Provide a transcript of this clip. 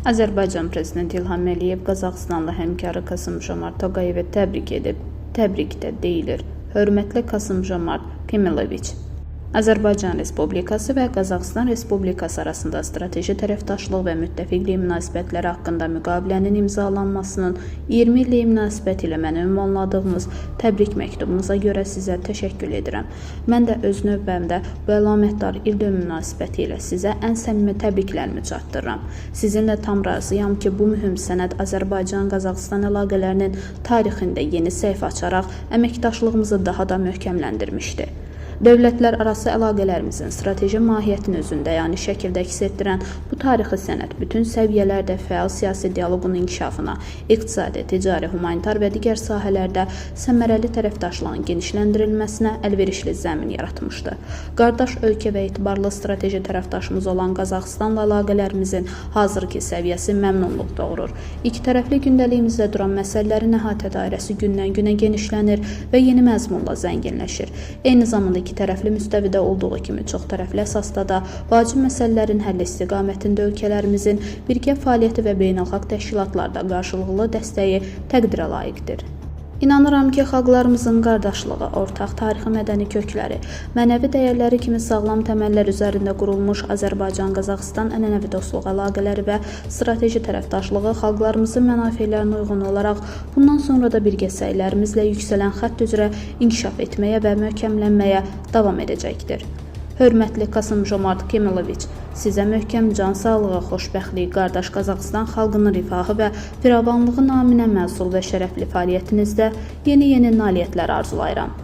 Azərbaycan Prezidenti İlham Əliyev Qazaxıstanlı həmkarı Kasım-Jomart Toqayevi təbrik edib. Təbrikdə deyilir: Hörmətli Kasım-Jomart Kemiloviç. Azərbaycan Respublikası və Qazaxıstan Respublikası arasında strateji tərəfdaşlıq və müttəfiqlik münasibətləri haqqında müqavilənin imzalanmasının 20 illik münasibət ilə mənə ünvanladığınız təbrik məktubunuza görə sizə təşəkkür edirəm. Mən də öz növbəmdə bu əlamətdar ildönüm münasibəti ilə sizə ən səmimi təbriklərimi çatdırıram. Sizinlə tam razıyam ki, bu mühüm sənəd Azərbaycan-Qazaxıstan əlaqələrinin tarixində yeni səhifə açaraq əməkdaşlığımızı daha da möhkəmləndirmişdir. Dövlətlərarası əlaqələrimizin strateji mahiyyətini özündə, yəni şəkildə əks etdirən bu tarixi sənəd bütün səviyyələrdə fəal siyasi dialoqun inkişafına, iqtisadi, ticari, humanitar və digər sahələrdə səmərəli tərəfdaşlığın genişləndirilməsinə əlverişli zəmin yaratmışdır. Qardaş ölkə və etibarlı strateji tərəfdaşımız olan Qazaxıstanla əlaqələrimizin hazırki səviyyəsi məmnunluq doğurur. İki tərəfli gündəliyimizdə duran məsələlərin əhatə dairəsi gündən-günə genişlənir və yeni məzmunla zənginləşir. Eyni zamanda iki tərəfli müstəvidə olduğu kimi çox tərəfli əsasda da vacib məsələlərin həlli istiqamətində ölkələrimizin birgə fəaliyyəti və beynəlxalq təşkilatlarda qarşılıqlı dəstəyi təqdirə layiqdir. İnanıram ki, xalqlarımızın qardaşlığı, ortaq tarixi mədəni kökləri, mənəvi dəyərləri kimi sağlam təməllər üzərində qurulmuş Azərbaycan-Qazaxıstan ənənəvi dostluq əlaqələri və strateji tərəfdaşlığı xalqlarımızın mənafelərinə uyğun olaraq bundan sonra da birgə səylərimizlə yüksələn xətt üzrə inkişaf etməyə və möhkəmlənməyə davam edəcəkdir. Hörmətli Kasım-Jomart Kemiloviç, sizə möhkəm can sağlığı, xoşbəxtlik, qardaş Qazaxıstan xalqının rifahı və firavanlığı naminə məsul və şərəfli fəaliyyətinizdə yeni nailiyyətlər arzulayıram.